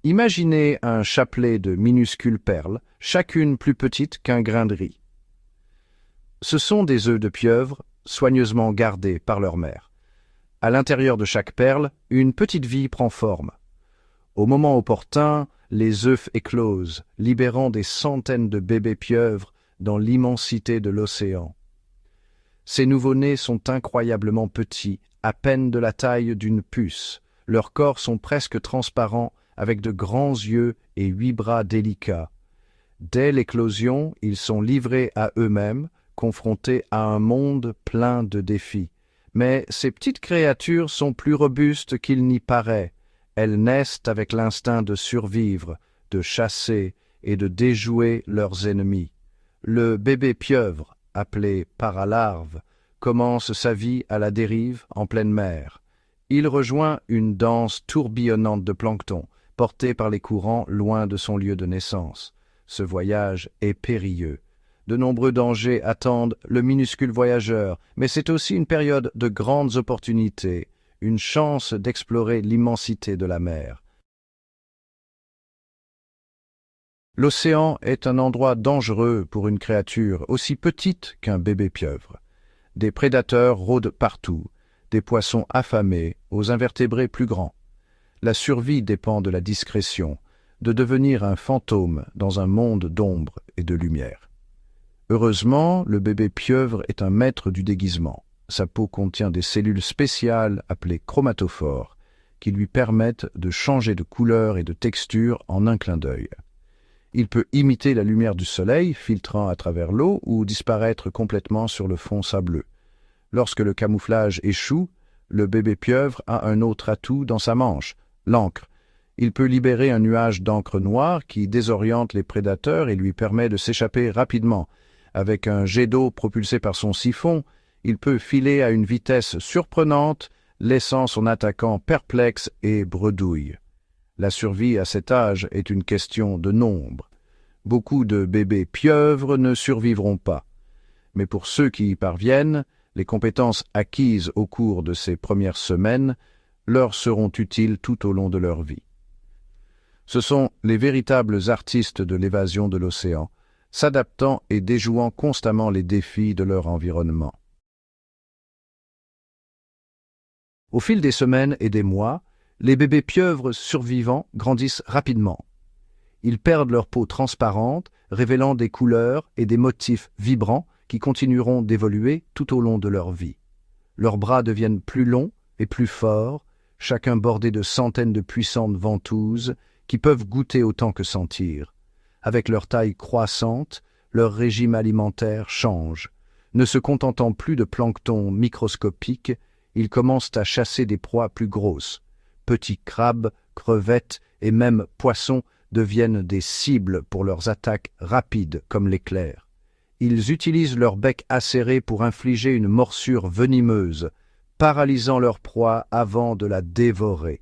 Imaginez un chapelet de minuscules perles, chacune plus petite qu'un grain de riz. Ce sont des œufs de pieuvre, soigneusement gardés par leur mère. À l'intérieur de chaque perle, une petite vie prend forme. Au moment opportun, les œufs éclosent, libérant des centaines de bébés pieuvres dans l'immensité de l'océan. Ces nouveau-nés sont incroyablement petits, à peine de la taille d'une puce. Leurs corps sont presque transparents, avec de grands yeux et 8 bras délicats. Dès l'éclosion, ils sont livrés à eux-mêmes, confrontés à un monde plein de défis. Mais ces petites créatures sont plus robustes qu'il n'y paraît. Elles naissent avec l'instinct de survivre, de chasser et de déjouer leurs ennemis. Le bébé pieuvre, appelé paralarve, commence sa vie à la dérive en pleine mer. Il rejoint une danse tourbillonnante de plancton, porté par les courants loin de son lieu de naissance. Ce voyage est périlleux. De nombreux dangers attendent le minuscule voyageur, mais c'est aussi une période de grandes opportunités, une chance d'explorer l'immensité de la mer. L'océan est un endroit dangereux pour une créature aussi petite qu'un bébé pieuvre. Des prédateurs rôdent partout, des poissons affamés aux invertébrés plus grands. La survie dépend de la discrétion, de devenir un fantôme dans un monde d'ombre et de lumière. Heureusement, le bébé pieuvre est un maître du déguisement. Sa peau contient des cellules spéciales appelées chromatophores qui lui permettent de changer de couleur et de texture en un clin d'œil. Il peut imiter la lumière du soleil, filtrant à travers l'eau ou disparaître complètement sur le fond sableux. Lorsque le camouflage échoue, le bébé pieuvre a un autre atout dans sa manche, l'encre. Il peut libérer un nuage d'encre noire qui désoriente les prédateurs et lui permet de s'échapper rapidement. Avec un jet d'eau propulsé par son siphon, il peut filer à une vitesse surprenante, laissant son attaquant perplexe et bredouille. La survie à cet âge est une question de nombre. Beaucoup de bébés pieuvres ne survivront pas. Mais pour ceux qui y parviennent, les compétences acquises au cours de ces premières semaines leur seront utiles tout au long de leur vie. Ce sont les véritables artistes de l'évasion de l'océan, s'adaptant et déjouant constamment les défis de leur environnement. Au fil des semaines et des mois, les bébés pieuvres survivants grandissent rapidement. Ils perdent leur peau transparente, révélant des couleurs et des motifs vibrants qui continueront d'évoluer tout au long de leur vie. Leurs bras deviennent plus longs et plus forts, chacun bordé de centaines de puissantes ventouses qui peuvent goûter autant que sentir. Avec leur taille croissante, leur régime alimentaire change. Ne se contentant plus de plancton microscopique, ils commencent à chasser des proies plus grosses. Petits crabes, crevettes et même poissons deviennent des cibles pour leurs attaques rapides comme l'éclair. Ils utilisent leur bec acéré pour infliger une morsure venimeuse, paralysant leur proie avant de la dévorer.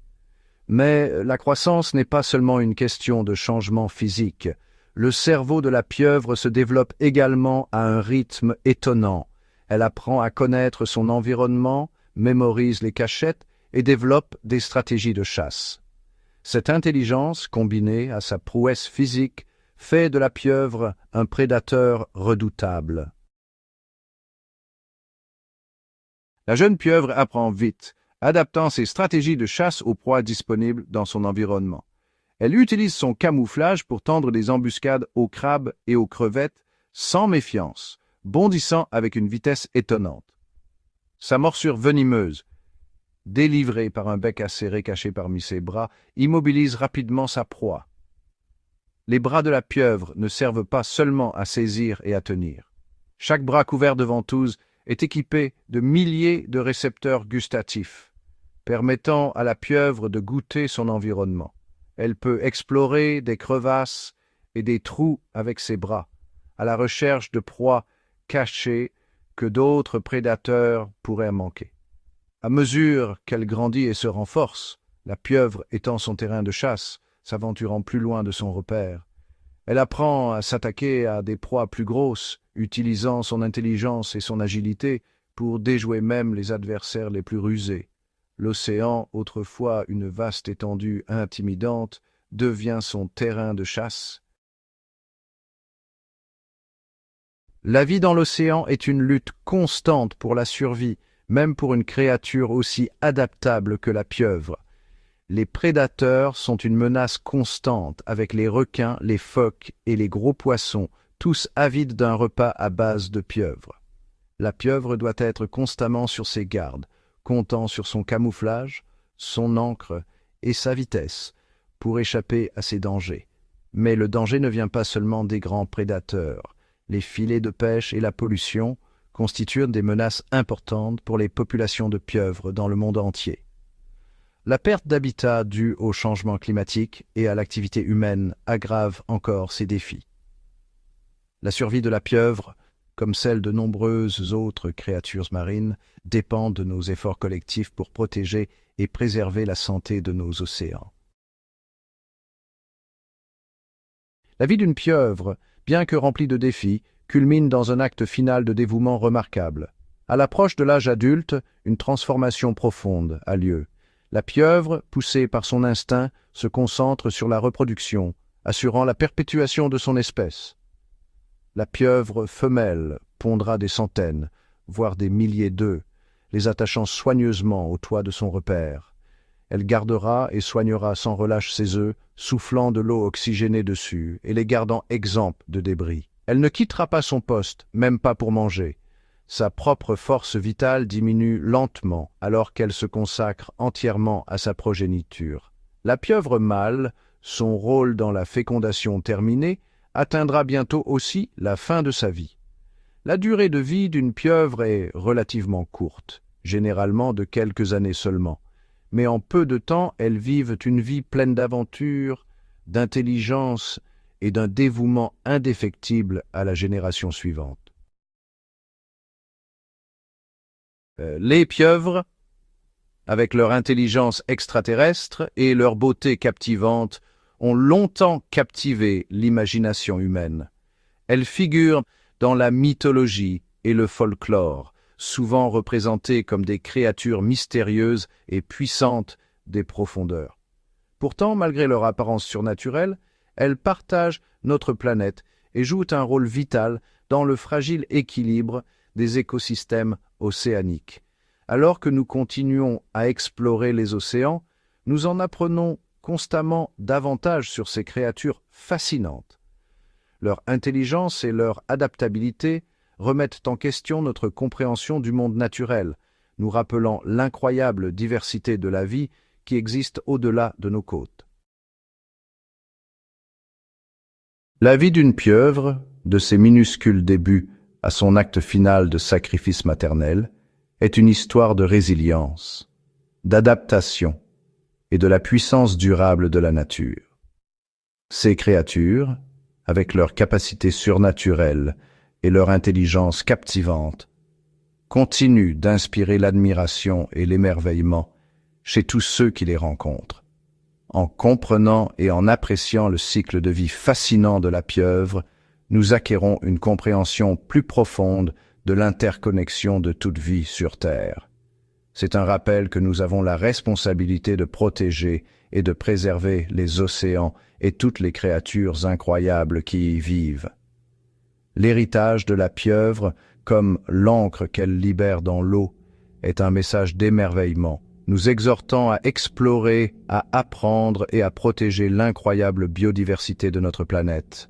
Mais la croissance n'est pas seulement une question de changement physique. Le cerveau de la pieuvre se développe également à un rythme étonnant. Elle apprend à connaître son environnement, mémorise les cachettes et développe des stratégies de chasse. Cette intelligence, combinée à sa prouesse physique, fait de la pieuvre un prédateur redoutable. La jeune pieuvre apprend vite, adaptant ses stratégies de chasse aux proies disponibles dans son environnement. Elle utilise son camouflage pour tendre des embuscades aux crabes et aux crevettes sans méfiance, bondissant avec une vitesse étonnante. Sa morsure venimeuse, délivrée par un bec acéré caché parmi ses bras, immobilise rapidement sa proie. Les bras de la pieuvre ne servent pas seulement à saisir et à tenir. Chaque bras couvert de ventouses est équipé de milliers de récepteurs gustatifs, permettant à la pieuvre de goûter son environnement. Elle peut explorer des crevasses et des trous avec ses bras, à la recherche de proies cachées que d'autres prédateurs pourraient manquer. À mesure qu'elle grandit et se renforce, la pieuvre étend son terrain de chasse, s'aventurant plus loin de son repère. Elle apprend à s'attaquer à des proies plus grosses, utilisant son intelligence et son agilité pour déjouer même les adversaires les plus rusés. L'océan, autrefois une vaste étendue intimidante, devient son terrain de chasse. La vie dans l'océan est une lutte constante pour la survie, même pour une créature aussi adaptable que la pieuvre. Les prédateurs sont une menace constante avec les requins, les phoques et les gros poissons, tous avides d'un repas à base de pieuvre. La pieuvre doit être constamment sur ses gardes, comptant sur son camouflage, son encre et sa vitesse pour échapper à ces dangers. Mais le danger ne vient pas seulement des grands prédateurs. Les filets de pêche et la pollution constituent des menaces importantes pour les populations de pieuvres dans le monde entier. La perte d'habitat due au changement climatique et à l'activité humaine aggrave encore ces défis. La survie de la pieuvre, comme celle de nombreuses autres créatures marines, dépend de nos efforts collectifs pour protéger et préserver la santé de nos océans. La vie d'une pieuvre, bien que remplie de défis, culmine dans un acte final de dévouement remarquable. À l'approche de l'âge adulte, une transformation profonde a lieu. La pieuvre, poussée par son instinct, se concentre sur la reproduction, assurant la perpétuation de son espèce. La pieuvre femelle pondra des centaines, voire des milliers d'œufs, les attachant soigneusement au toit de son repaire. Elle gardera et soignera sans relâche ses œufs, soufflant de l'eau oxygénée dessus et les gardant exempts de débris. Elle ne quittera pas son poste, même pas pour manger. Sa propre force vitale diminue lentement alors qu'elle se consacre entièrement à sa progéniture. La pieuvre mâle, son rôle dans la fécondation terminé, atteindra bientôt aussi la fin de sa vie. La durée de vie d'une pieuvre est relativement courte, généralement de quelques années seulement, mais en peu de temps elles vivent une vie pleine d'aventures, d'intelligence et d'un dévouement indéfectible à la génération suivante. Les pieuvres, avec leur intelligence extraterrestre et leur beauté captivante, ont longtemps captivé l'imagination humaine. Elles figurent dans la mythologie et le folklore, souvent représentées comme des créatures mystérieuses et puissantes des profondeurs. Pourtant, malgré leur apparence surnaturelle, elles partagent notre planète et jouent un rôle vital dans le fragile équilibre des écosystèmes océaniques. Alors que nous continuons à explorer les océans, nous en apprenons constamment davantage sur ces créatures fascinantes. Leur intelligence et leur adaptabilité remettent en question notre compréhension du monde naturel, nous rappelant l'incroyable diversité de la vie qui existe au-delà de nos côtes. La vie d'une pieuvre, de ses minuscules débuts à son acte final de sacrifice maternel, est une histoire de résilience, d'adaptation et de la puissance durable de la nature. Ces créatures, avec leur capacité surnaturelle et leur intelligence captivante, continuent d'inspirer l'admiration et l'émerveillement chez tous ceux qui les rencontrent. En comprenant et en appréciant le cycle de vie fascinant de la pieuvre, nous acquérons une compréhension plus profonde de l'interconnexion de toute vie sur Terre. C'est un rappel que nous avons la responsabilité de protéger et de préserver les océans et toutes les créatures incroyables qui y vivent. L'héritage de la pieuvre, comme l'encre qu'elle libère dans l'eau, est un message d'émerveillement, nous exhortant à explorer, à apprendre et à protéger l'incroyable biodiversité de notre planète.